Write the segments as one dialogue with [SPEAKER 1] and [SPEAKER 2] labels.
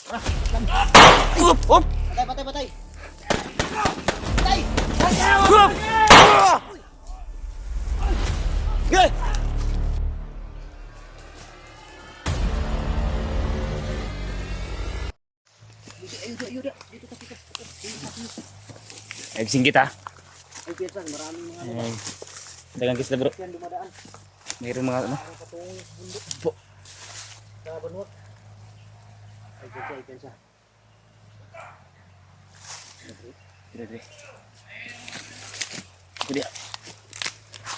[SPEAKER 1] Up!
[SPEAKER 2] Patay, patay, patay! Patay!
[SPEAKER 1] Up! Gay! Nagsing kita.
[SPEAKER 2] Ay, Piersan, maraming mga
[SPEAKER 1] Ayan. Dagang kisla bro.
[SPEAKER 2] yan dumadaan.
[SPEAKER 1] Mayroong mga ano.
[SPEAKER 2] Para patungong bundok
[SPEAKER 1] Po.
[SPEAKER 2] sa Banwag. Ay, Piersan.
[SPEAKER 1] Dire. Kudia.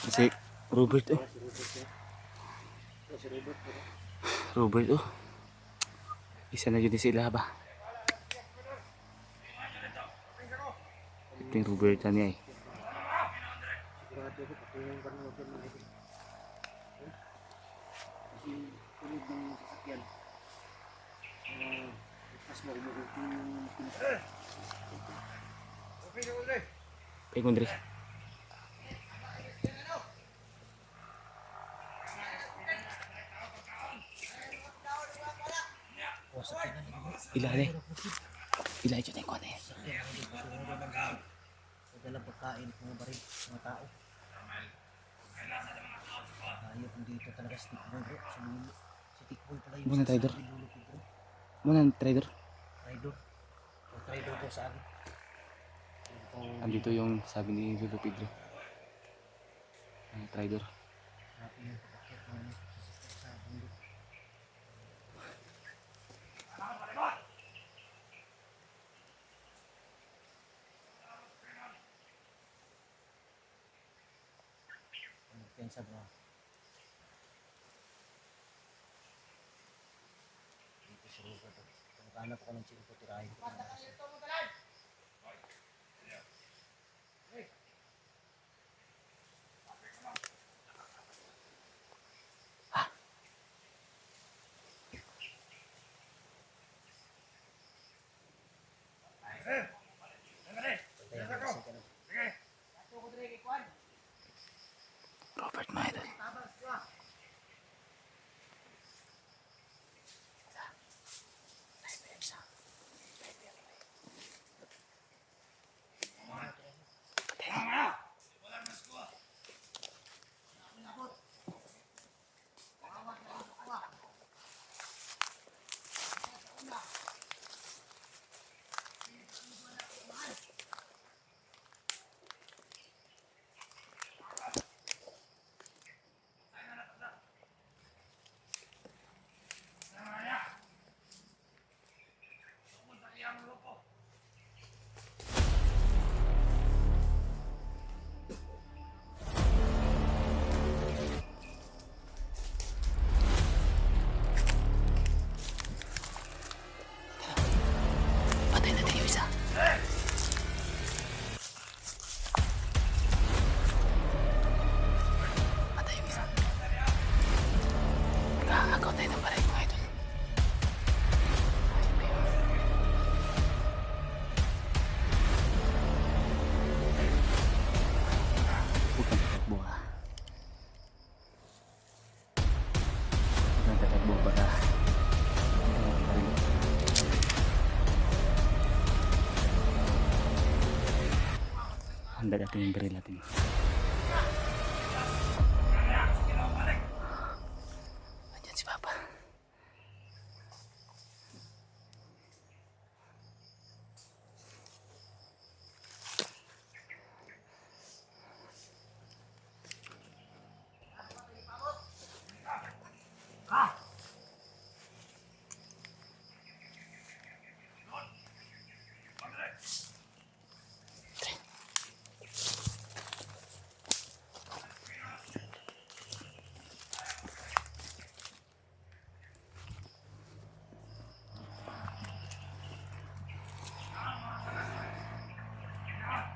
[SPEAKER 1] Si Robert oh.
[SPEAKER 2] Si Robert.
[SPEAKER 1] Robert oh. Isa na yun sila ba? Ito yung Robert niya eh.
[SPEAKER 2] Sigurado ko, patungong Banwag yan mga ito. Kasi tulog ng sasakyan. Pas mo umuutin yung pinaka.
[SPEAKER 1] Pengon dre. Ila deh. Ila ito na yung kone.
[SPEAKER 2] Dalang pagkain ng mga baril, mga tao. Ayok dito talaga si Tikboy bro. Si Tikboy pala yung
[SPEAKER 1] Muna trader.
[SPEAKER 2] dulo ko bro.
[SPEAKER 1] Muna trader.
[SPEAKER 2] Trader. Ang trader ko sa akin.
[SPEAKER 1] Andito yung sabi ni Lolo Pedro. Ang trader.
[SPEAKER 2] Happy yung pagkakit ng sa bundok. Pensa bro. Dito sa lugar to. Kung hanap ko ng chili ko, tirahin ko.
[SPEAKER 1] Robert Maidol. Patay natin yung isa. Patay yung isa. Nakakagaw tayo ng baril mga idol. Huwag kang tatakbo ha. Huwag kang tatakbo baka handa natin yung baril natin. Andyan si Papa.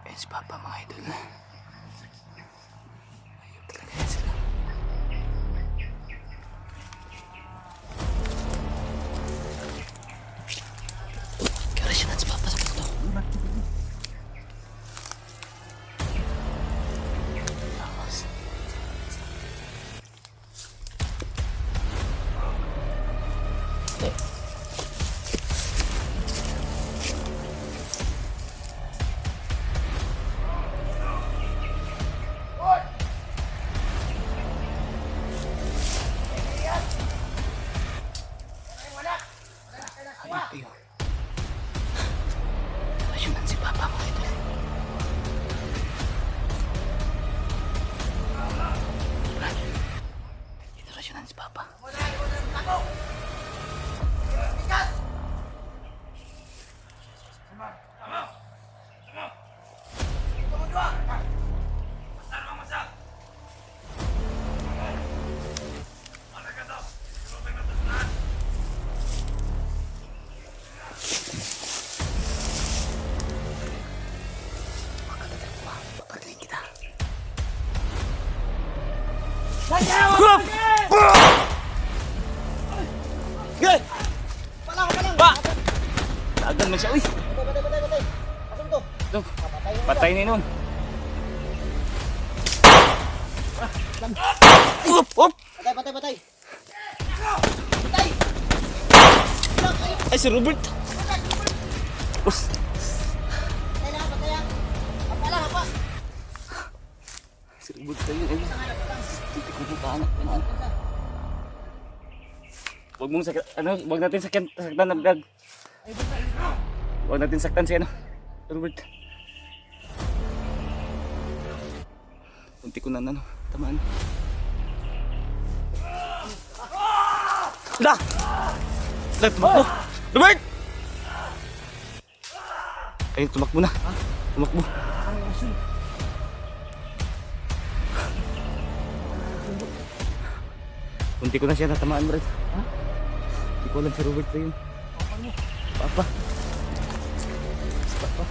[SPEAKER 1] Ayun si Papa mga idol. Ayun talaga yan sila. Kaya siya na si Papa sa puto. Lakas. Hindi. Ayun. Rasyonan si Papa mga idol. Ito rasyonan si Papa. Papagaling kita. Gay!
[SPEAKER 2] Palang, palang!
[SPEAKER 1] Ba! Tagal man siya, uy!
[SPEAKER 2] Batay! Asam to?
[SPEAKER 1] Ito,
[SPEAKER 2] Papatay mo.
[SPEAKER 1] patay na yun. Up! Up!
[SPEAKER 2] Batay! Batay!
[SPEAKER 1] Ay, si Robert! Us!
[SPEAKER 2] Batay lang, batay lang! Hapa lang, hapa!
[SPEAKER 1] Si Robert tayo yun.
[SPEAKER 2] Isang hanap, patang.
[SPEAKER 1] Hindi ko po anak. Huwag mong sakit, huwag natin saktan ng vlog.
[SPEAKER 2] Ay, batay!
[SPEAKER 1] Huwag natin saktan si Robert. Kunti ko na tamaan. Da! Da, tumakbo! Robert! Ayun, tumakbo na. Tumakbo.
[SPEAKER 2] Ang asun.
[SPEAKER 1] Kunti ko na siya natamaan, Brad.
[SPEAKER 2] Ha?
[SPEAKER 1] Hindi ko alam si Robert pa yun.
[SPEAKER 2] Papa mo.
[SPEAKER 1] Papa. Si Papa.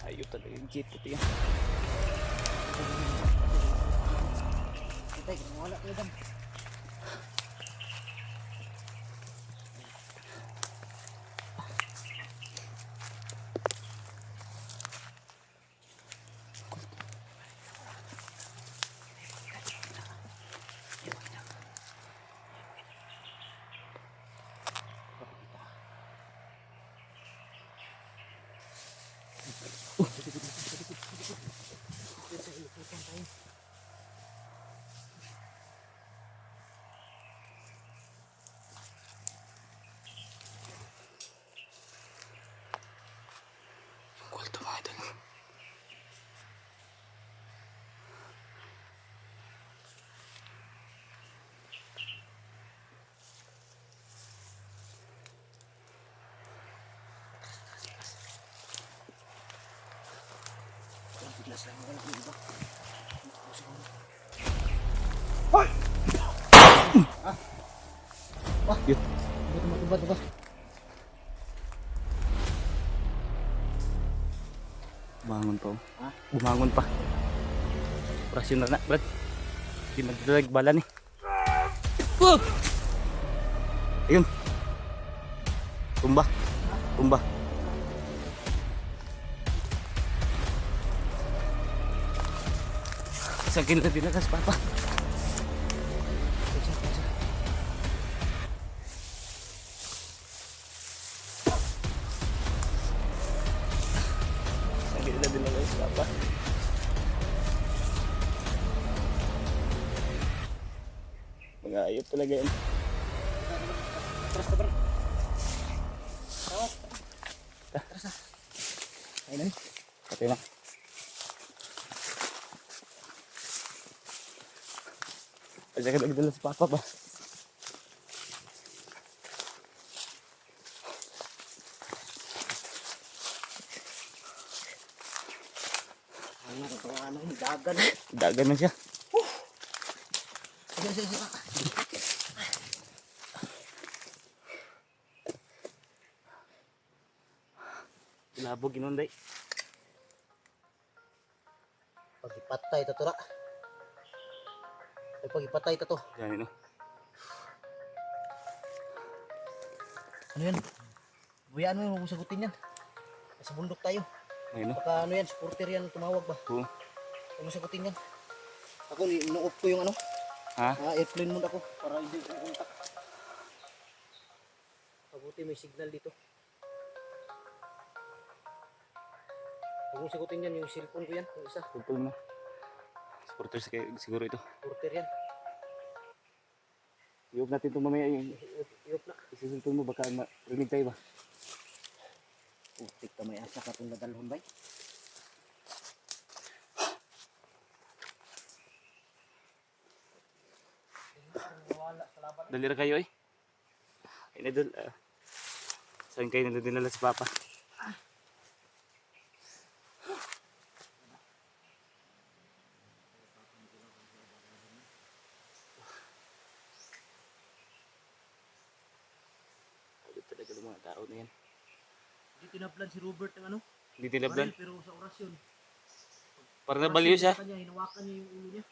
[SPEAKER 1] Ayaw talaga yung jeep ito yan.
[SPEAKER 2] Batay, wala kayo dam.
[SPEAKER 1] Kulto mga idol.
[SPEAKER 2] Biglas lang wala ng iba.
[SPEAKER 1] Yun.
[SPEAKER 2] Tuba.
[SPEAKER 1] Bumangon pa.
[SPEAKER 2] Ha?
[SPEAKER 1] Bumangon pa. Operasyon na, Brad. Hindi nagdalag bala ni. Ayun. Tumba. Tumba. Isang kinala tinakas, Papa. Isang kinala tinakas, Papa. Mga ayop talaga yan.
[SPEAKER 2] Terus tebar. Tawag. Terus na. Ayun na.
[SPEAKER 1] Patay na. Kasi ka nagdala si Papa ba?
[SPEAKER 2] Ano, dagan.
[SPEAKER 1] Dagan na siya.
[SPEAKER 2] Sige.
[SPEAKER 1] Labog inunday.
[SPEAKER 2] Pagipatay ito tura. Ay pagipatay ito to.
[SPEAKER 1] Yan no.
[SPEAKER 2] Ano yan? Buyaan mo yung sagutin yan. Sa bundok tayo.
[SPEAKER 1] Ayun no.
[SPEAKER 2] Baka ano yan, supporter yan tumawag ba?
[SPEAKER 1] Oo.
[SPEAKER 2] Huwag mo sagutin yan. Ako inuop ko yung ano.
[SPEAKER 1] Ha?
[SPEAKER 2] Airplane mode ako para hindi ko kontak. Mabuti may signal dito. Huwag mong sagutin yan, yung cellphone ko yan, yung isa.
[SPEAKER 1] Tugtog mo. Supporter siguro ito.
[SPEAKER 2] Porter yan.
[SPEAKER 1] I-off natin ito mamaya yung
[SPEAKER 2] Iyop na.
[SPEAKER 1] isusultong mo. Baka marinig tayo ba?
[SPEAKER 2] Putik ka may asa ka itong nadalhon bay.
[SPEAKER 1] Dali ra kayo eh. Ay nadal. Saan kayo dinala si Papa? Ayun talaga ng mga tao na yan.
[SPEAKER 2] Hindi tinaplan si Robert ng ano?
[SPEAKER 1] Hindi tinablan.
[SPEAKER 2] Pero sa orasyon.
[SPEAKER 1] Parang nabaliw siya.
[SPEAKER 2] Kanya, hinawakan niya yung ulo niya.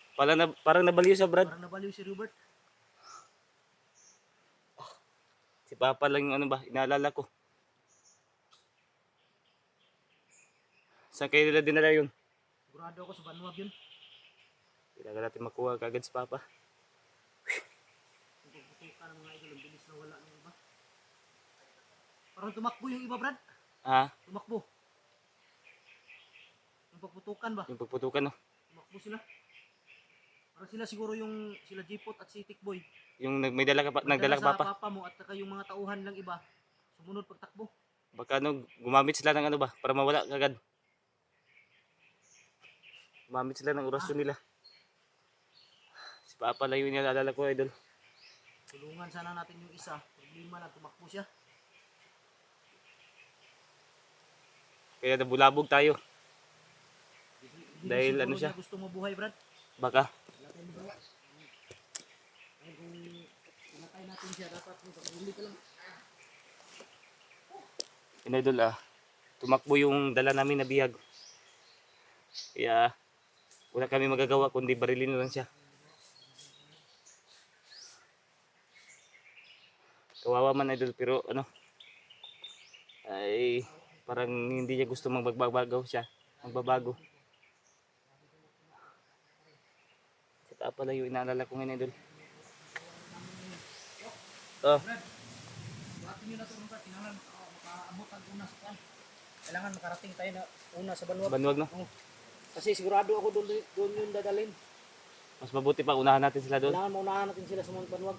[SPEAKER 1] Parang nabaliw siya, Brad.
[SPEAKER 2] Parang nabaliw si Robert.
[SPEAKER 1] Si Papa lang yung ano ba, inaalala ko. Saan kayo nila dinala yun?
[SPEAKER 2] Sigurado ako sa Banwag yun.
[SPEAKER 1] Kailangan natin makuha kagad si Papa.
[SPEAKER 2] Kung pagputukan ng mga idol, ang bilis na wala ng iba. Parang tumakbo yung iba, Brad.
[SPEAKER 1] Ha?
[SPEAKER 2] Tumakbo. Yung pagputukan ba?
[SPEAKER 1] Yung pagputukan no?
[SPEAKER 2] Tumakbo sila. Parang sila siguro yung sila Jipot at si Tikboy.
[SPEAKER 1] Yung may dala ka pa, nagdala ka Papa.
[SPEAKER 2] Sa papa mo at saka yung mga tauhan lang iba. Sumunod pagtakbo.
[SPEAKER 1] Baka ano, gumamit sila ng ano ba, para mawala kagad. Gumamit sila ng orasyon nila. Si Papa lang yung inaalala ko, idol.
[SPEAKER 2] Tulungan sana natin yung isa. Problema lang, tumakbo siya.
[SPEAKER 1] Kaya nabulabog tayo.
[SPEAKER 2] Hindi
[SPEAKER 1] Dahil
[SPEAKER 2] siguro
[SPEAKER 1] ano siya?
[SPEAKER 2] niya gusto mabuhay, Brad.
[SPEAKER 1] Baka.
[SPEAKER 2] Wala tayong magawa. Ay, kung pinatay natin siya, dapat huli ka lang.
[SPEAKER 1] Yun, idol tumakbo yung dala namin na bihag. Kaya wala kami magagawa kundi barilin na lang siya. Kawawa man, idol, pero ano, ay parang hindi niya gusto magbabago siya. Magbabago. Si Papa lang yung inaalala ko ngayon, idol. Oh,
[SPEAKER 2] Buhatin nyo na ito, Brad. Kailangan makaabot ang una sa kan. Kailangan makarating tayo na una sa Banwag.
[SPEAKER 1] Banwag no?
[SPEAKER 2] Oo. Kasi sigurado ako doon yung dadalhin.
[SPEAKER 1] Mas mabuti pa unahan natin sila doon.
[SPEAKER 2] Kailangan maunahan natin sila sa Mount Banwag.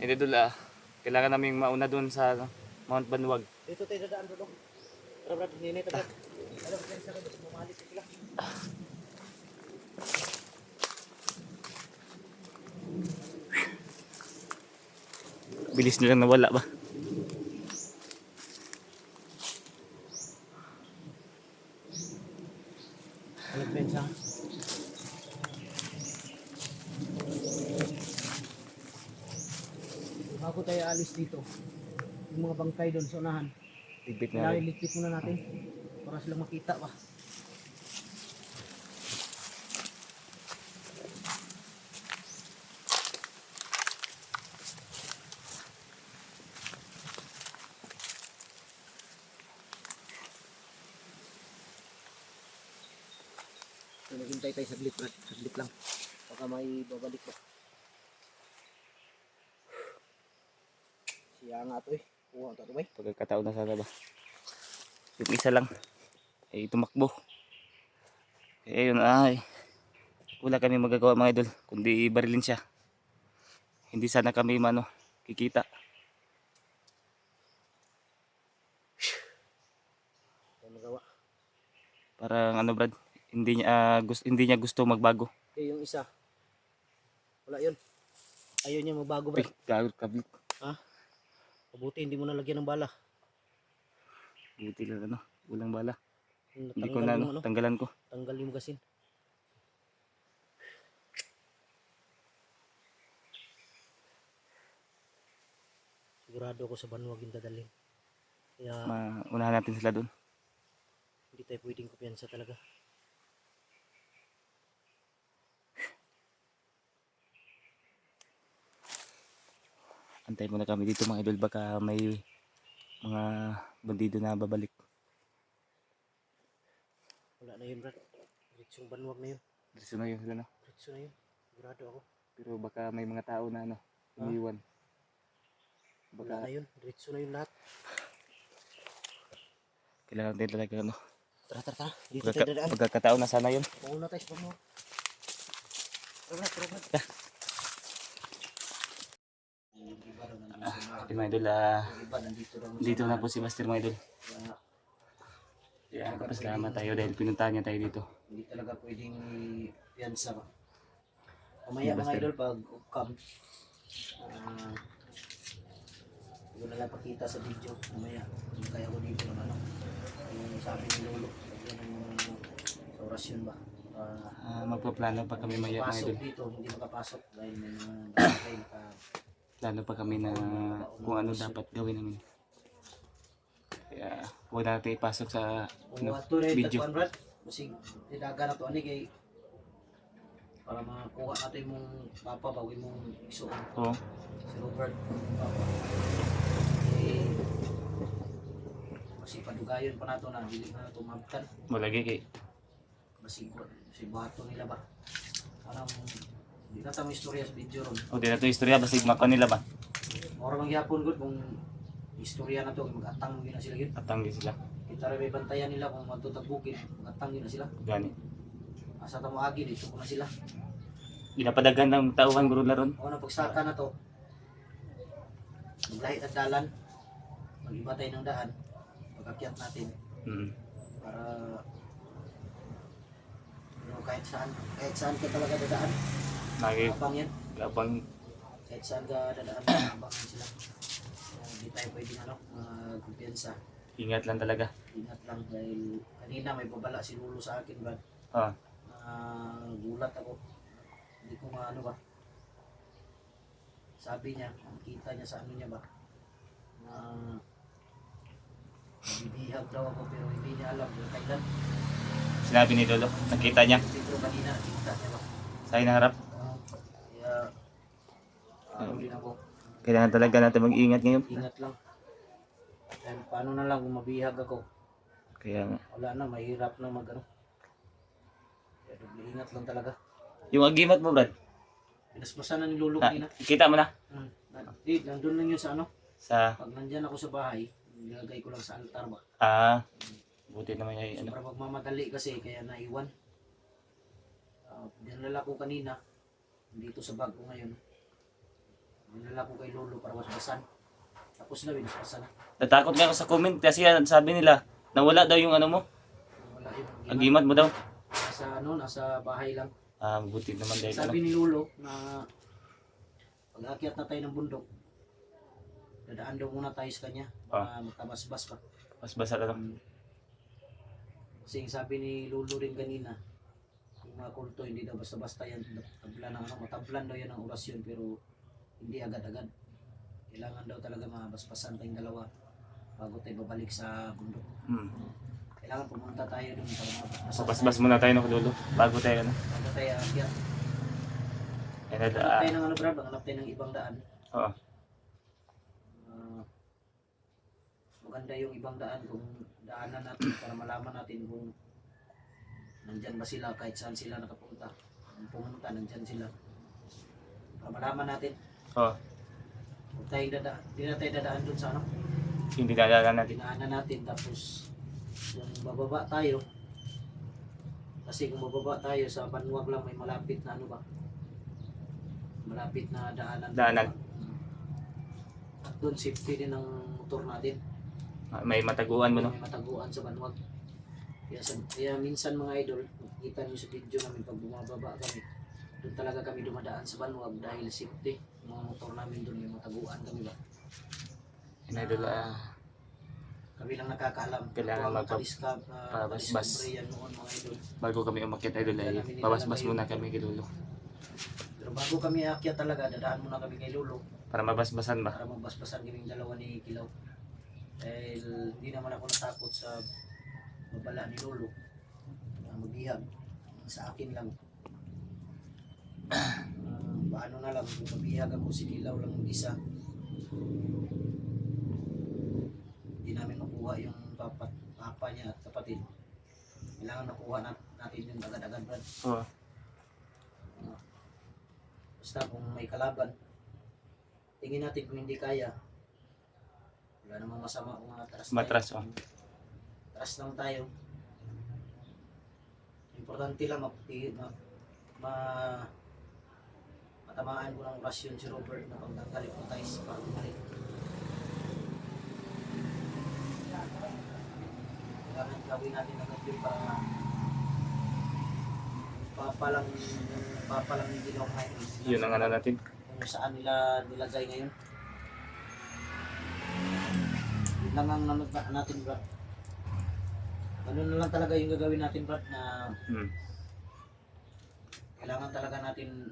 [SPEAKER 1] Hindi, idol, kailangan namin mauna doon sa Mount Banwag.
[SPEAKER 2] Dito tayo dadaan doon. Tara, Brad. Hinihintay tayo, Brad. Alam ko sa akin, bumalik sila.
[SPEAKER 1] Bilis nilang nawala ba?
[SPEAKER 2] Alam ko yun siya. Bago tayo alis dito, yung mga bangkay doon sa unahan,
[SPEAKER 1] Tibit na
[SPEAKER 2] kailangan
[SPEAKER 1] rin.
[SPEAKER 2] iligpit muna natin para silang makita pa. So, naghintay tayo saglit, Brad. Saglit lang. Baka may babalik ba. Siya nga to eh. Kuha ito ba eh.
[SPEAKER 1] Pagkakataon na sana ba? Yung isa lang ay tumakbo. Eh yun ay wala kami magagawa, mga idol, kundi barilin siya. Hindi sana kami kikita.
[SPEAKER 2] Tayo magawa.
[SPEAKER 1] Parang ano, Brad, hindi niya gusto magbago.
[SPEAKER 2] Eh, yung isa. Wala yun. Ayaw niya magbago,
[SPEAKER 1] Uy,
[SPEAKER 2] Brad.
[SPEAKER 1] gago kablit.
[SPEAKER 2] Ha? Mabuti, hindi mo nalagyan ng bala.
[SPEAKER 1] Buti lang walang bala. Hindi ko
[SPEAKER 2] Natanggal
[SPEAKER 1] na
[SPEAKER 2] yung
[SPEAKER 1] tanggalan ko.
[SPEAKER 2] tanggal yung gasin. Sigurado ako sa Banwag yung dadalhin. Kaya
[SPEAKER 1] Unahan natin sila doon.
[SPEAKER 2] hindi tayo pwedeng kumpiyansa talaga.
[SPEAKER 1] Antay muna kami dito, mga idol, baka may mga bandido na babalik.
[SPEAKER 2] Wala na yun, Brad. Diretsong Banwag na yun.
[SPEAKER 1] Diretso na yun sila, no?
[SPEAKER 2] Diretso na yun. Sigurado ako.
[SPEAKER 1] Pero baka may mga tao na iniwan.
[SPEAKER 2] Wala na
[SPEAKER 1] Baka
[SPEAKER 2] yun. Diretso na yun lahat.
[SPEAKER 1] kailangan din talaga
[SPEAKER 2] Tara, tara, tara. Dito tayo dadaan.
[SPEAKER 1] Pagkakataon na sana yun.
[SPEAKER 2] Pauna tayo sa banwa. Tara, tara, tara. Yung iba daw nandun sa mga.
[SPEAKER 1] Mga idol,
[SPEAKER 2] Yung iba nandito daw sa
[SPEAKER 1] dito na
[SPEAKER 2] mga.
[SPEAKER 1] po si Master mga idol.
[SPEAKER 2] Kaya,
[SPEAKER 1] Kaya kapasalamat tayo dahil pinuntahan niya tayo dito.
[SPEAKER 2] hindi talaga pwedeng piyansa ba. Mamaya
[SPEAKER 1] Basta-
[SPEAKER 2] mga idol pag upcam, hindi ko na lang pakita sa video. Mamaya, hindi kaya ko dito ng ano. Yung sabi ni Lolo, yun ang sa orasyon ba.
[SPEAKER 1] Magpaplano pa kami maya mga
[SPEAKER 2] Pasok
[SPEAKER 1] idol.
[SPEAKER 2] dito, hindi makapasok dahil may mga bagay na
[SPEAKER 1] Plano pa kami na kung ano dapat gawin namin. Kaya huwag natin ipasok sa
[SPEAKER 2] kung ato rin
[SPEAKER 1] video.
[SPEAKER 2] tagpuan Brad, masig nidaga na to ani kay para makuha natin mong papa bawin mong iso
[SPEAKER 1] Oo.
[SPEAKER 2] si Robert papa. Eh, masig padugayon pa nato na dili na nato mabtan
[SPEAKER 1] Malagi kay.
[SPEAKER 2] masig si bato nila ba. Parang di na tamo istorya sa video ron.
[SPEAKER 1] O di na to istorya basig mako nila ba?
[SPEAKER 2] Ora mang gyapon gud kung istorya na to mag-atang gyud na sila gyud.
[SPEAKER 1] Atanggi sila.
[SPEAKER 2] Kita rin may bantayan nila kung matutag bukid, mag-atang gyud na sila.
[SPEAKER 1] Gani.
[SPEAKER 2] Asa tamo agi dito ko na sila.
[SPEAKER 1] Ginapadagan ng tauhan guro laron.
[SPEAKER 2] O na pagsaka na to, maglahit at dalan, mag-iba tayo ng daan, pag-akyat natin para kahit saan ka talaga dadaan,
[SPEAKER 1] Lagi
[SPEAKER 2] abang yan,
[SPEAKER 1] kapang
[SPEAKER 2] kahit saan ka dadaan, abang yan sila. Hindi tayo pwedeng kumpiyansa,
[SPEAKER 1] ingat lang talaga.
[SPEAKER 2] ingat lang dahil kanina may babala si Lolo sa akin ba,
[SPEAKER 1] Ah,
[SPEAKER 2] gulat ako, hindi ko maano ba, sabi niya, kita niya sa ano niya ba, na nabibihag daw ako pero hindi niya alam yung kailan.
[SPEAKER 1] sinabi ni Lolo, nakita niya
[SPEAKER 2] Pero kanina, kita niya ba?
[SPEAKER 1] sa hinaharap.
[SPEAKER 2] Kaya, ano din ako,
[SPEAKER 1] Kailangan talaga natin mag-ingat ngayon.
[SPEAKER 2] ingat lang. Dahil paano na lang kung mabihag ako,
[SPEAKER 1] Kaya nga.
[SPEAKER 2] wala na, mahirap na mag-ano. Kaya ingat lang talaga.
[SPEAKER 1] Yung agimat mo, Brad,
[SPEAKER 2] Pinaspasan na ni Lolo
[SPEAKER 1] na,
[SPEAKER 2] kanina.
[SPEAKER 1] kita mo na
[SPEAKER 2] Nandun lang yun sa ano.
[SPEAKER 1] sa
[SPEAKER 2] Pag nandyan ako sa bahay, nilagay ko lang sa altar ba.
[SPEAKER 1] buti naman yung ano.
[SPEAKER 2] Sobrang magmamadali kasi kaya naiwan. Dinala ko kanina dito sa bag ko ngayon. Dinala ko kay Lolo para wasbasan. Tapos na binasbasan na.
[SPEAKER 1] Natakot nga ako sa comment kasi sabi nila nawala daw yung ano mo,
[SPEAKER 2] Wala yung
[SPEAKER 1] agimat mo daw.
[SPEAKER 2] nasa bahay lang.
[SPEAKER 1] Buti naman dahil ano.
[SPEAKER 2] Sabi ni Lolo na pag-akyat na tayo ng bundok, dadaan daw muna tayo sa kanya para matabasbas pa.
[SPEAKER 1] Mas basa ka lang.
[SPEAKER 2] Kasi yung sabi ni Lolo rin kanina, yung mga kulto, hindi daw basta-basta yan. Matablan daw yan ang orasyon pero hindi agad-agad. Kailangan daw talaga mabasbasan tayong dalawa bago tayo babalik sa bundok. Kailangan pumunta tayo dun para mabasbasan
[SPEAKER 1] Basbas muna tayo ng Lolo bago tayo ano.
[SPEAKER 2] bago tayo akyat.
[SPEAKER 1] And
[SPEAKER 2] Hanap tayo ng ano Brad, hanap tayo ng ibang daan.
[SPEAKER 1] oo.
[SPEAKER 2] Maganda yung ibang daan kung daanan natin para malaman natin kung nandyan ba sila kahit saan sila nakapunta. Kung pumunta, nandyan sila. Para malaman natin.
[SPEAKER 1] Oo.
[SPEAKER 2] Huwag tayong dadaan. Hindi na tayo dadaan dun sa ano.
[SPEAKER 1] Hindi dadaanan natin.
[SPEAKER 2] Dinaanan natin tapos kung bababa tayo. Kasi kung bababa tayo sa Banwag lang may malapit na ano ba. Malapit na daanan.
[SPEAKER 1] Daanan.
[SPEAKER 2] At doon safety din ang motor natin.
[SPEAKER 1] May mataguan mo no.
[SPEAKER 2] May mataguan sa Banwag. Kaya minsan mga idol, makikita niyo sa video namin pag bumababa kami. Doon talaga kami dumadaan sa Banwag dahil safety. Mga motor namin doon may mataguan kami ba.
[SPEAKER 1] Idol
[SPEAKER 2] Kami lang nakakaalam.
[SPEAKER 1] Kailangan
[SPEAKER 2] magpabasbas yan noon mga idol.
[SPEAKER 1] bago kami umakyat idol ay babasbas muna kami kay Lolo
[SPEAKER 2] Pero bago kami aakyat talaga, dadaan muna kami kay Lolo
[SPEAKER 1] para mabasbasan ba.
[SPEAKER 2] para magbasbasan kaming dalawa ni Kilaw. Dahil hindi naman ako natakot sa babala ni Lolo na magbihag. Sa akin lang. Paano na lang kung mabihag ako si Kilaw lang mag-isa. Hindi namin makuha yung papa niya at kapatid. Kailangan makuha natin yung agad-agad Brad.
[SPEAKER 1] Oo.
[SPEAKER 2] Basta kung may kalaban, tingin natin kung hindi kaya. Wala namang masama kung atras tayo.
[SPEAKER 1] Matras
[SPEAKER 2] Atras lang tayo. Importante lang matamaan ko ng orasyon si Robert na pagtanggal hypnotize para bumalik. Kailangan gawin natin agad yun para papalang hindi lang ngayon.
[SPEAKER 1] Yun ang ano natin.
[SPEAKER 2] Kung saan nila nilagay ngayon. Yun lang ang ano natin, Brad. Ano na lang talaga yung gagawin natin, Brad, na kailangan talaga natin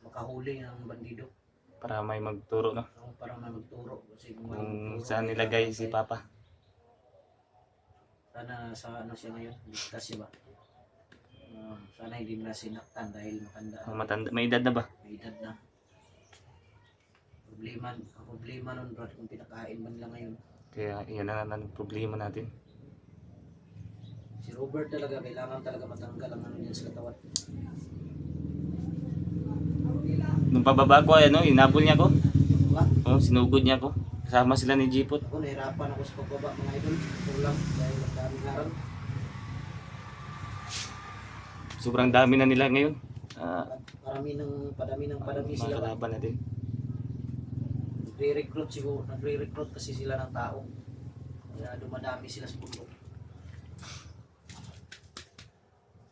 [SPEAKER 2] makahuli ng bandido.
[SPEAKER 1] Para may magturo, no?
[SPEAKER 2] Para may magturo. Kasi kung
[SPEAKER 1] Kung saan nilagay si Papa.
[SPEAKER 2] Sana sa ano siya ngayon, ligtas siya ba? Sana hindi na sinaktan dahil matanda.
[SPEAKER 1] Matanda, may edad na ba?
[SPEAKER 2] May edad na. Ang problema nun, Brad, kung pinakain man nila ngayon.
[SPEAKER 1] Kaya yan ang problema natin.
[SPEAKER 2] Si Robert talaga, kailangan talaga matanggal ang ano niya sa katawan.
[SPEAKER 1] Nung pababa ko, ano, inabol niya ko.
[SPEAKER 2] Diba?
[SPEAKER 1] Oh, sinugod niya ko. Kasama sila ni Jipot.
[SPEAKER 2] Ako, nahirapan ako sa pagbaba mga idol. Kulang dahil ang daming araw.
[SPEAKER 1] Sobrang dami na nila ngayon.
[SPEAKER 2] Padami
[SPEAKER 1] Mga
[SPEAKER 2] sila.
[SPEAKER 1] kalaban natin.
[SPEAKER 2] Nagre-recruit siguro, nagre-recruit kasi sila ng tao. Kaya dumadami sila sa bundok.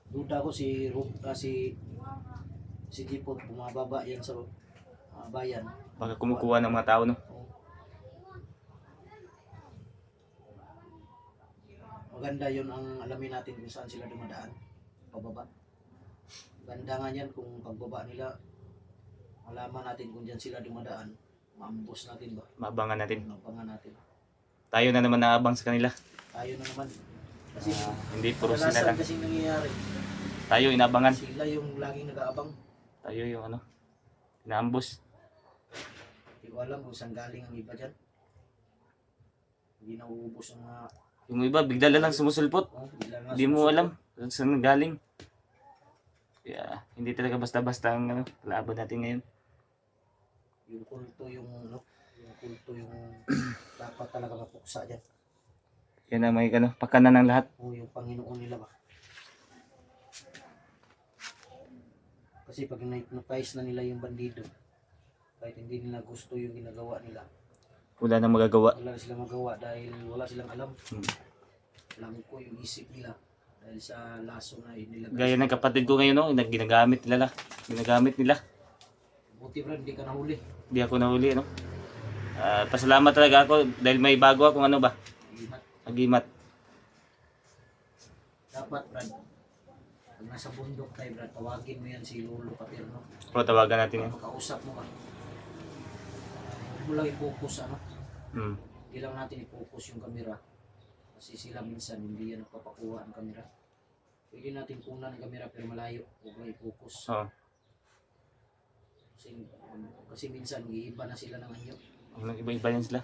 [SPEAKER 2] Duda ko si Jipot bumababa yan sa bayan.
[SPEAKER 1] Baka kumukuha ng mga tao, no?
[SPEAKER 2] Maganda yun ang alamin natin kung saan sila dumadaan. Pababa. Ganda nga yan kung pagbaba nila, malaman natin kung dyan sila dumadaan. Maambos natin ba?
[SPEAKER 1] Maabangan natin.
[SPEAKER 2] Mabangan natin.
[SPEAKER 1] Tayo na naman naabang sa kanila.
[SPEAKER 2] Tayo na naman. Kasi
[SPEAKER 1] Hindi puro sila
[SPEAKER 2] kadalasan
[SPEAKER 1] lang.
[SPEAKER 2] kasi nangyayari.
[SPEAKER 1] Tayo inabangan.
[SPEAKER 2] Sila yung laging nag-aabang.
[SPEAKER 1] Tayo yung ano, inaambos.
[SPEAKER 2] Hindi ko alam kung saan galing ang iba dyan. Hindi nauubos ang mga...
[SPEAKER 1] Yung iba, bigla na lang sumusulpot. Hindi mo alam kung saan galing. Kaya hindi talaga basta-basta ang ano, laban natin ngayon.
[SPEAKER 2] Yung kulto yung dapat talaga mapuksa dyan.
[SPEAKER 1] Yan ang may ano, pakanan ng lahat.
[SPEAKER 2] O yung Panginoon nila ba. Kasi pag na-hypnotize na nila yung bandido, kahit hindi nila gusto yung ginagawa nila,
[SPEAKER 1] Wala nang magagawa.
[SPEAKER 2] wala na silang magawa dahil wala silang alam.
[SPEAKER 1] Hmm.
[SPEAKER 2] Alam ko yung isip nila dahil sa laso na nilagay.
[SPEAKER 1] Gaya ng kapatid ko ngayon, no, ginagamit nila. Ginagamit nila.
[SPEAKER 2] Buti bro, hindi ka nahuli.
[SPEAKER 1] Hindi ako nahuli, no. Pasalamat talaga ako dahil may bago akong ano ba,
[SPEAKER 2] Ingat.
[SPEAKER 1] agimat.
[SPEAKER 2] Dapat Brad, pag nasa bundok tayo Brad, tawagin mo yan si Lolo Paterno.
[SPEAKER 1] Pero tawagan natin yan.
[SPEAKER 2] Pagkausap mo ka. Huwag mo lang i-focus ano.
[SPEAKER 1] Hmm.
[SPEAKER 2] Hindi lang natin i-focus yung camera. Kasi sila minsan hindi yan nagpapakuha ang camera. Pwede natin kunan ang camera pero malayo. Huwag lang i-focus.
[SPEAKER 1] Oo.
[SPEAKER 2] Kasi minsan iiba na sila ng anyo.
[SPEAKER 1] Iba-iba yan sila.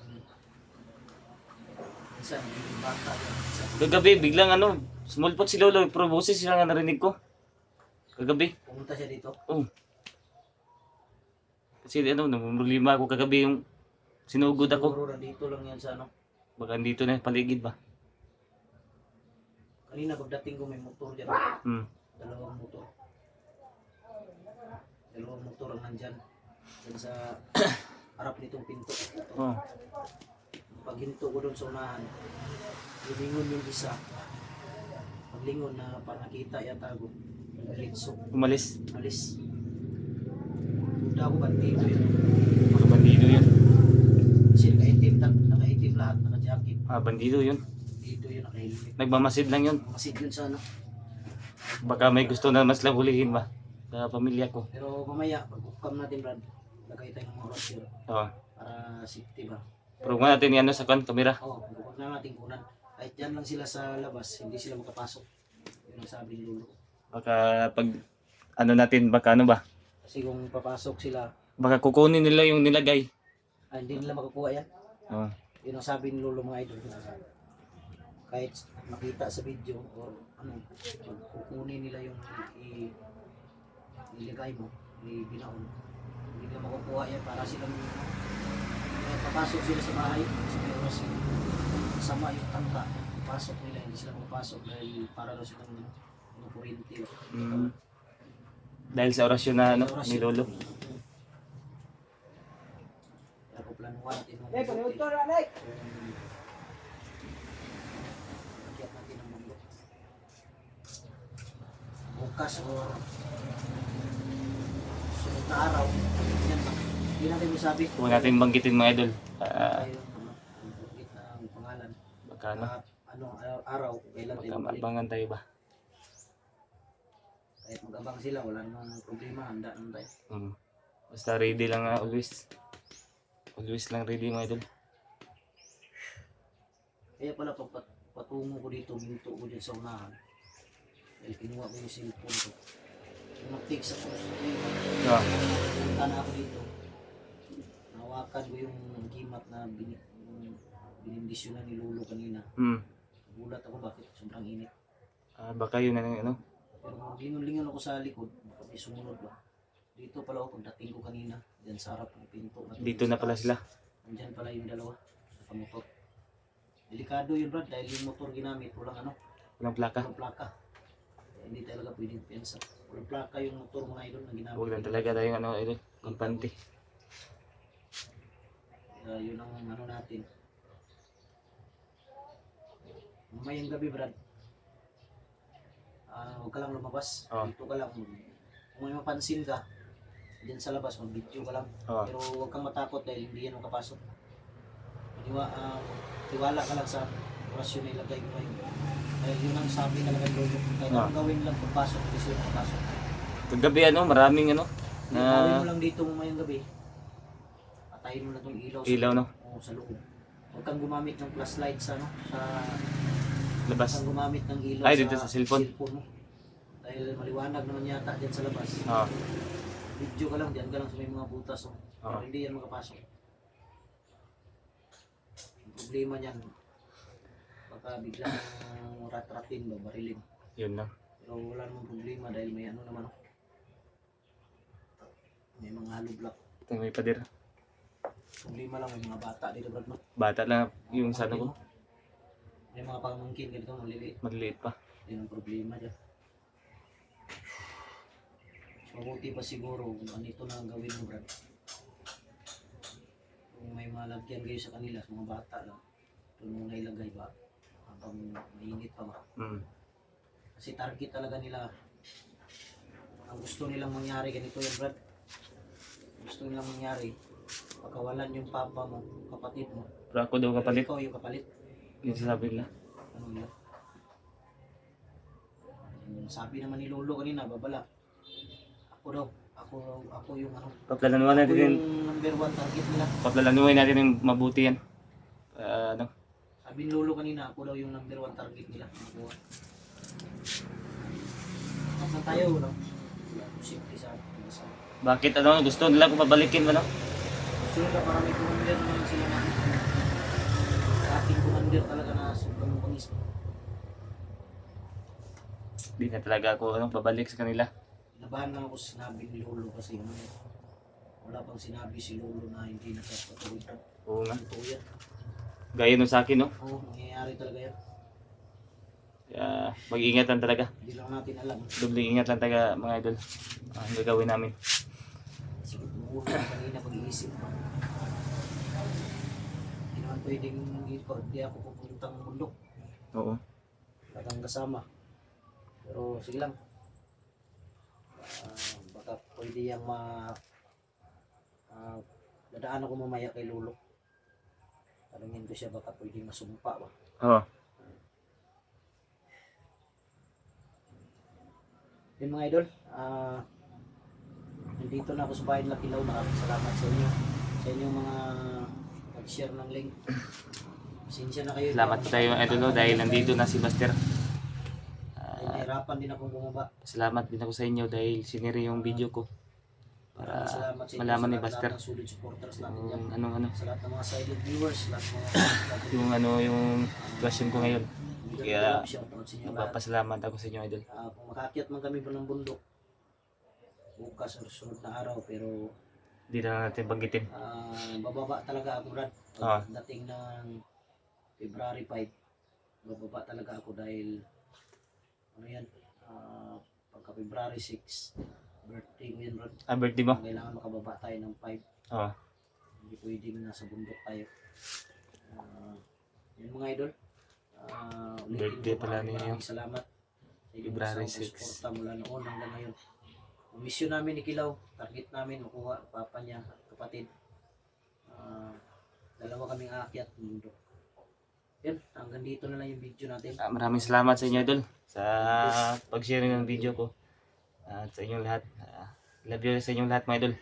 [SPEAKER 2] Minsan yung bata yan. Minsan
[SPEAKER 1] Kagabi, biglang ano, sumulpot si Lolo. Pero boses sila nga narinig ko. Kagabi.
[SPEAKER 2] pumunta siya dito.
[SPEAKER 1] Oh. Kasi ano, namumulima ako kagabi yung sinugod ako.
[SPEAKER 2] Siguro nandito lang yan sa ano.
[SPEAKER 1] Baka dito na yung paligid ba?
[SPEAKER 2] Kanina pagdating ko may motor dyan.
[SPEAKER 1] Hmm.
[SPEAKER 2] Dalawang motor ang nandyan. Dyan sa harap nitong pinto.
[SPEAKER 1] Oh.
[SPEAKER 2] Pag hinto ko doon sa unahan, lumingon yung isa. Paglingon na pa nakita yata ko. Litso.
[SPEAKER 1] Umalis.
[SPEAKER 2] Alis. Duda ko bandido yun.
[SPEAKER 1] Mga bandido yun.
[SPEAKER 2] Kasi naka-itim lahat, naka-jacket.
[SPEAKER 1] Bandido yun.
[SPEAKER 2] Dito yun, naka-helmet.
[SPEAKER 1] Nagmamasid lang yun.
[SPEAKER 2] Masid yun sa ano.
[SPEAKER 1] Baka may gusto na mas lang hulihin ba? Sa pamilya ko.
[SPEAKER 2] Pero mamaya, pag-ukam natin Brad, lagay tayo ng oras yun.
[SPEAKER 1] Oo.
[SPEAKER 2] Para safety ba?
[SPEAKER 1] Pero kung natin yan sa kamera.
[SPEAKER 2] Oo, huwag na natin kunan. Kahit dyan lang sila sa labas, hindi sila makapasok. Yun ang sabi ni Lolo.
[SPEAKER 1] Baka pag ano natin, baka ano ba?
[SPEAKER 2] Kasi kung papasok sila,
[SPEAKER 1] Baka kukunin nila yung nilagay.
[SPEAKER 2] hindi nila makukuha yan.
[SPEAKER 1] Oo.
[SPEAKER 2] Yun ang sabi ni Lolo mga idol. Kahit makita sa video o ano, kukunin nila yung ilagay mo, binaon. Hindi nila makukuha yan para silang papasok sila sa bahay. Kasi may oras yung sama yung tangka. pasok nila, hindi sila pumapasok dahil para daw silang mga kurinti.
[SPEAKER 1] Mm. Dahil sa orasyon na ano, ni Lolo.
[SPEAKER 2] Kaya ko planuhan, tinong
[SPEAKER 3] Nek,
[SPEAKER 2] mabuti.
[SPEAKER 3] ito na, Nek.
[SPEAKER 2] Akyat natin ang bundok. Bukas o sunod na araw, yan lang. Hindi natin masabi.
[SPEAKER 1] Huwag natin banggitin mga idol.
[SPEAKER 2] Tayo, ang bukit na ang pangalan.
[SPEAKER 1] Baka ano,
[SPEAKER 2] At araw, kailan tayo
[SPEAKER 1] baka
[SPEAKER 2] babalik.
[SPEAKER 1] maabangan tayo ba?
[SPEAKER 2] Kahit mag-abang sila, wala namang problema, handa naman tayo.
[SPEAKER 1] Mm. Basta ready lang always. Always lang ready mga idol.
[SPEAKER 2] Kaya pala pag patungo ko dito, minto ko dyan sa unahan. Dahil kinuha ko yung cellphone ko. Yung mag-take sa post,
[SPEAKER 1] Ah,
[SPEAKER 2] punta na ako dito. Nawakan ko yung gimat na binindisyonan ni Lolo kanina.
[SPEAKER 1] mm.
[SPEAKER 2] Gulat ako bakit sobrang init.
[SPEAKER 1] Baka yun na ano.
[SPEAKER 2] Pero kung lingon-lingon ako sa likod, baka may sumunod ba. Dito pala ako pagdating ko kanina, dyan sa harap ng pinto.
[SPEAKER 1] Dito na pala sila.
[SPEAKER 2] Nandyan pala yung dalawa, nakamotor. Delikado yun Brad, dahil yung motor ginamit, walang
[SPEAKER 1] Walang plaka.
[SPEAKER 2] walang plaka. Kaya hindi talaga pwedeng pensa. Walang plaka yung motor mga idol na ginamit.
[SPEAKER 1] Huwag lang talaga tayong ano idol. Kampante.
[SPEAKER 2] Kaya yun ang natin. Mamayang gabi Brad, huwag ka lang lumabas.
[SPEAKER 1] Oh.
[SPEAKER 2] Dito ka lang. Kung may mapansin ka, dyan sa labas, mag-video ka lang.
[SPEAKER 1] Oh.
[SPEAKER 2] Pero huwag kang matakot dahil hindi yan makapasok. Tiwala ka lang sa orasyon na ilagay ko ngayon. Dahil yun ang sabi talaga ng Lolo. Kahit
[SPEAKER 1] Ah.
[SPEAKER 2] ang gawin lang pagpasok, hindi sila makapasok.
[SPEAKER 1] Kagabi ano, maraming ano.
[SPEAKER 2] Gawin mo
[SPEAKER 1] Na
[SPEAKER 2] lang dito mamayang gabi. Patayin mo na itong ilaw.
[SPEAKER 1] ilaw no.
[SPEAKER 2] Sa loob. Huwag kang gumamit ng flashlight sa
[SPEAKER 1] Labas.
[SPEAKER 2] Huwag kang gumamit ng ilaw
[SPEAKER 1] Ay, dito sa cellphone.
[SPEAKER 2] mo. Dahil maliwanag naman yata dyan sa labas.
[SPEAKER 1] Oh.
[SPEAKER 2] Video ka lang, dyan ka lang sa may mga butas. Pero
[SPEAKER 1] Ah.
[SPEAKER 2] hindi yan makapasok. Ang problema niyan, baka biglang rat-ratin ba, barilin.
[SPEAKER 1] Yun lang.
[SPEAKER 2] Pero wala namang problema dahil may ano naman. May mga hollow block.
[SPEAKER 1] Ito may pader.
[SPEAKER 2] Problema lang, may mga bata dito Brad. No?
[SPEAKER 1] Bata lang yung sa ano ko.
[SPEAKER 2] May mga pamangkin ganito, maliliit.
[SPEAKER 1] Maliliit pa.
[SPEAKER 2] Yun ang problema dyan. Mabuti pa siguro kung anito na ang gawin mo Brad. Kung may malagyan kayo sa kanila, sa mga bata lang. Doon mo na ilagay ba? Habang mainit pa ba?
[SPEAKER 1] Mm.
[SPEAKER 2] Kasi target talaga nila. Ang gusto nilang mangyari, ganito yan Brad. Gusto nilang mangyari, pagkawalan yung papa mo, kapatid mo.
[SPEAKER 1] Pero ako daw
[SPEAKER 2] Pero
[SPEAKER 1] kapalit.
[SPEAKER 2] ikaw yung kapalit.
[SPEAKER 1] Yung sasabi nila.
[SPEAKER 2] Ano nila? Yung sabi naman ni Lolo kanina, babala. Ako daw, ako yung ano.
[SPEAKER 1] Paplalanuan
[SPEAKER 2] Ako
[SPEAKER 1] natin
[SPEAKER 2] yung
[SPEAKER 1] yung
[SPEAKER 2] number one target nila.
[SPEAKER 1] paplalanuan natin yung mabuti yan. Ano?
[SPEAKER 2] Sabi ni Lolo kanina, ako daw yung number one target nila. Ako. Tapos tayo, no? Wala ko simple sa akin.
[SPEAKER 1] Bakit ano? Gusto nila ko pabalikin ano?
[SPEAKER 2] Gusto nila para may commander naman sila na. Ating commander talaga na sobrang pangis.
[SPEAKER 1] Di na talaga ako ano, babalik sa kanila.
[SPEAKER 2] Nabahan lang ako sa sinabi ni Lolo kasi wala pang sinabi si Lolo na hindi nakapatuloy.
[SPEAKER 1] Oo nga.
[SPEAKER 2] Ito yan.
[SPEAKER 1] Gaya nung sa akin no.
[SPEAKER 2] Oo, nangyayari talaga yan.
[SPEAKER 1] Kaya mag-ingat lang talaga.
[SPEAKER 2] Hindi lang natin alam.
[SPEAKER 1] Doble ingat lang talaga mga idol. Ang gagawin namin.
[SPEAKER 2] Sige, tumuulo kanina pag-iisip pa. Hindi naman pwedeng hindi ako pupuntang bundok.
[SPEAKER 1] Oo.
[SPEAKER 2] Lagang kasama. Pero sige lang. Baka pwede yung dadaan ako mamaya kay Lolo. Tanungin ko siya baka pwede masumpa ba.
[SPEAKER 1] Oo.
[SPEAKER 2] Yun mga idol, nandito na ako sa bahay ng Lakilaw. Maraming salamat sa inyo. Sa inyong mga nag-share ng link. Pasensya na kayo.
[SPEAKER 1] Salamat po tayo mga idol no, dahil nandito na si Buster.
[SPEAKER 2] Nahirapan din akong bumaba.
[SPEAKER 1] Salamat din ako sa inyo dahil sinire yung video ko. Para
[SPEAKER 2] Maraming salamat sa inyo
[SPEAKER 1] malaman ni
[SPEAKER 2] sa
[SPEAKER 1] Buster.
[SPEAKER 2] lahat ng solid supporters natin dyan.
[SPEAKER 1] Yung ano
[SPEAKER 2] Sa lahat ng mga silent viewers, lahat ng mga
[SPEAKER 1] yung ano yung sitwasyon ko ngayon. Kaya
[SPEAKER 2] shoutout sa inyo lahat.
[SPEAKER 1] magpapasalamat ako sa inyo idol.
[SPEAKER 2] Kung makakyat man kami pa ng bundok, bukas o sunod na araw, pero
[SPEAKER 1] Hindi na natin banggitin.
[SPEAKER 2] bababa talaga ako Brad.
[SPEAKER 1] Ah.
[SPEAKER 2] Dating ng February 5, bababa talaga ako dahil ano yan, pagka February 6, birthday ko yan, Rod.
[SPEAKER 1] Birthday mo?
[SPEAKER 2] Kailangan makababa tayo ng 5.
[SPEAKER 1] Oo.
[SPEAKER 2] Hindi pwedeng nasa bundok tayo. Yun mga idol. Ulitin
[SPEAKER 1] Birthday
[SPEAKER 2] ko,
[SPEAKER 1] pala
[SPEAKER 2] maraming
[SPEAKER 1] ninyo.
[SPEAKER 2] salamat sa inyong
[SPEAKER 1] February
[SPEAKER 2] kasama
[SPEAKER 1] 6.
[SPEAKER 2] suporta mula noon hanggang ngayon. Ang mission namin ni Kilaw, target namin makuha papa niya at kapatid. Dalawa kaming aakyat ng bundok. Yan, hanggang dito na lang yung video natin.
[SPEAKER 1] Maraming salamat sa inyo, idol, sa pag-share ng video ko. At sa inyong lahat. Love you sa inyong lahat, mga idol.